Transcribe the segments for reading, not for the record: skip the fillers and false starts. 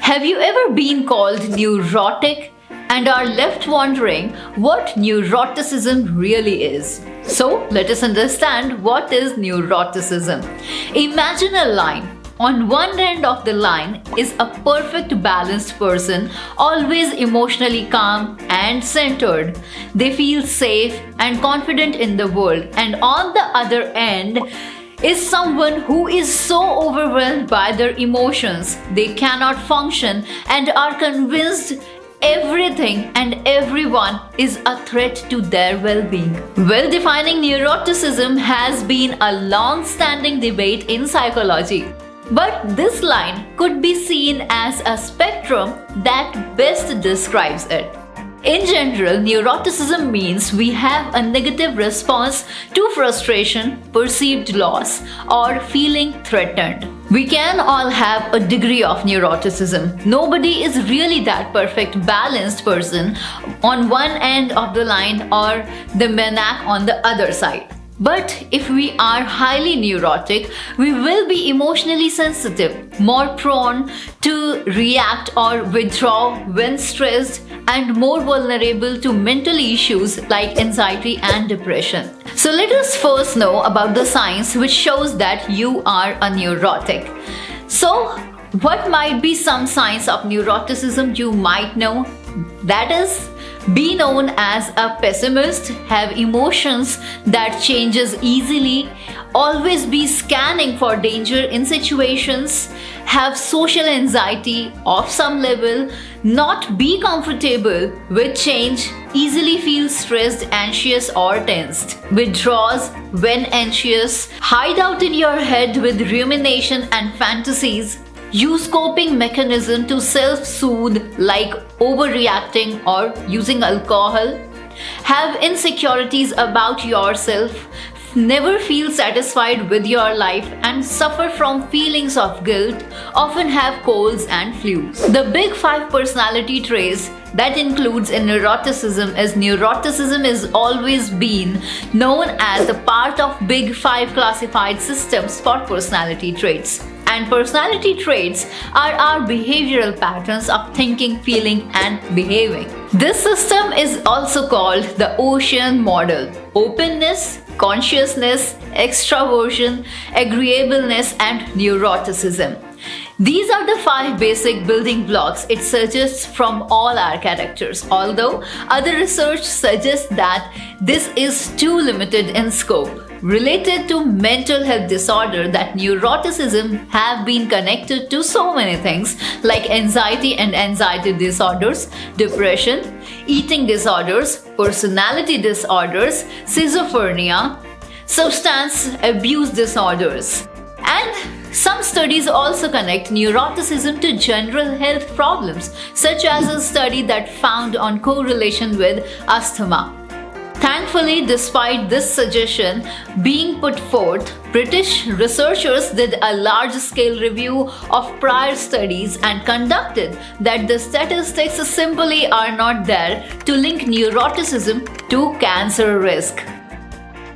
Have you ever been called neurotic and are left wondering what neuroticism really is? So, let us understand what is neuroticism. Imagine a line. On one end of the line is a perfect balanced person, always emotionally calm and centered. They feel safe and confident in the world. And on the other end is someone who is so overwhelmed by their emotions they cannot function and are convinced everything and everyone is a threat to their well-being. Well, defining neuroticism has been a long-standing debate in psychology. But this line could be seen as a spectrum that best describes it. In general, neuroticism means we have a negative response to frustration, perceived loss, or feeling threatened. We can all have a degree of neuroticism. Nobody is really that perfect, balanced person on one end of the line or the maniac on the other side. But if we are highly neurotic, we will be emotionally sensitive, more prone to react or withdraw when stressed, and more vulnerable to mental issues like anxiety and depression. So let us first know about the science which shows that you are a neurotic. So, what might be some signs of neuroticism you might know? That is, be known as a pessimist, have emotions that changes easily, always be scanning for danger in situations, have social anxiety of some level, not be comfortable with change, easily feel stressed, anxious or tensed, withdraws when anxious, hide out in your head with rumination and fantasies, use coping mechanism to self-soothe like overreacting or using alcohol, have insecurities about yourself, never feel satisfied with your life and suffer from feelings of guilt, often have colds and flus. The big 5 personality traits that includes in neuroticism is always been known as the part of big 5 classified systems for personality traits. And personality traits are our behavioral patterns of thinking, feeling, and behaving. This system is also called the ocean model. Openness, consciousness, extraversion, agreeableness, and neuroticism. These are the 5 basic building blocks it suggests from all our characters, although other research suggests that this is too limited in scope. Related to mental health disorder, that neuroticism have been connected to so many things like anxiety and anxiety disorders, depression, eating disorders, personality disorders, schizophrenia, substance abuse disorders. And some studies also connect neuroticism to general health problems, such as a study that found on correlation with asthma. Thankfully, despite this suggestion being put forth, British researchers did a large-scale review of prior studies and concluded that the statistics simply are not there to link neuroticism to cancer risk.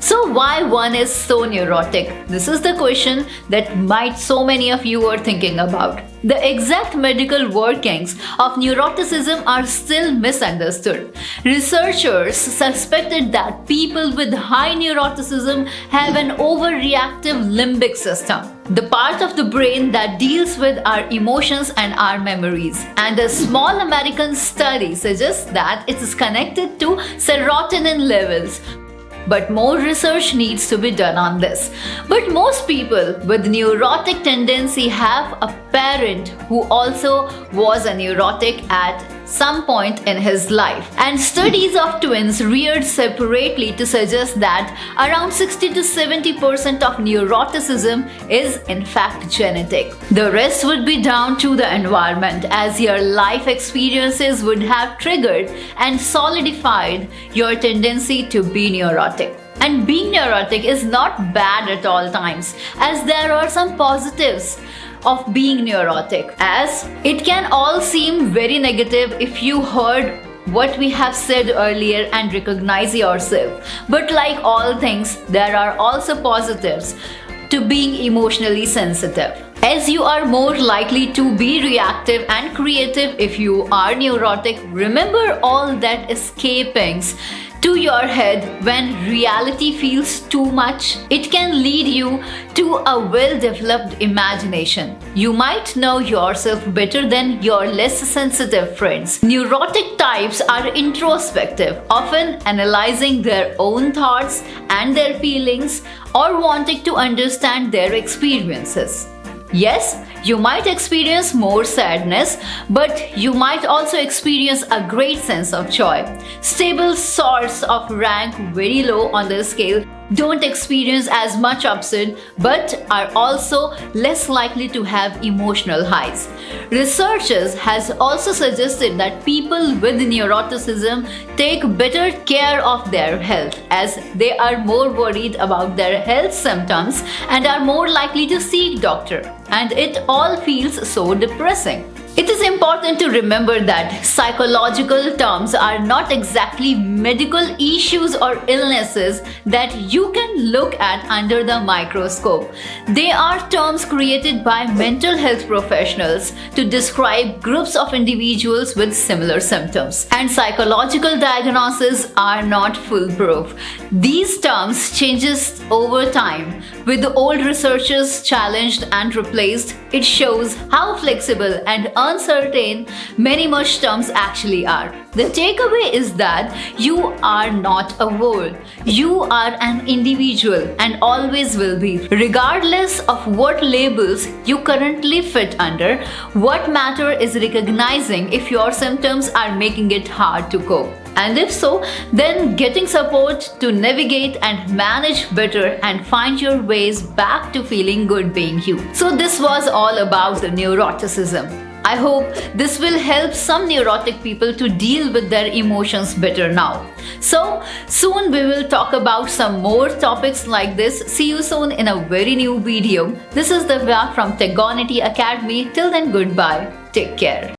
So why one is so neurotic? This is the question that might so many of you are thinking about. The exact medical workings of neuroticism are still misunderstood. Researchers suspected that people with high neuroticism have an overreactive limbic system, the part of the brain that deals with our emotions and our memories. And a small American study suggests that it is connected to serotonin levels. But more research needs to be done on this. But most people with neurotic tendency have a parent who also was a neurotic at some point in his life. And studies of twins reared separately to suggest that around 60 to 70% of neuroticism is in fact genetic. The rest would be down to the environment, as your life experiences would have triggered and solidified your tendency to be neurotic. And being neurotic is not bad at all times, as there are some positives of being neurotic, as it can all seem very negative if you heard what we have said earlier and recognize yourself. But like all things, there are also positives to being emotionally sensitive. As you are more likely to be reactive and creative if you are neurotic, remember all that escapings to your head when reality feels too much. It can lead you to a well-developed imagination. You might know yourself better than your less sensitive friends. Neurotic types are introspective, often analyzing their own thoughts and their feelings or wanting to understand their experiences. Yes, you might experience more sadness, but you might also experience a great sense of joy. Stable sorts of rank very low on the scale don't experience as much upset but are also less likely to have emotional highs. Researchers has also suggested that people with neuroticism take better care of their health as they are more worried about their health symptoms and are more likely to seek doctor, and it all feels so depressing. It is important to remember that psychological terms are not exactly medical issues or illnesses that you can look at under the microscope. They are terms created by mental health professionals to describe groups of individuals with similar symptoms. And psychological diagnoses are not foolproof. These terms changes over time. With the old researchers challenged and replaced, it shows how flexible and uncertain many much terms actually are. The takeaway is that you are not a whole. You are an individual and always will be. Regardless of what labels you currently fit under, what matters is recognizing if your symptoms are making it hard to cope. And if so, then getting support to navigate and manage better and find your ways back to feeling good being you. So this was all about the neuroticism. I hope this will help some neurotic people to deal with their emotions better now. So soon we will talk about some more topics like this. See you soon in a very new video. This is Divya from Tegonity Academy. Till then, goodbye. Take care.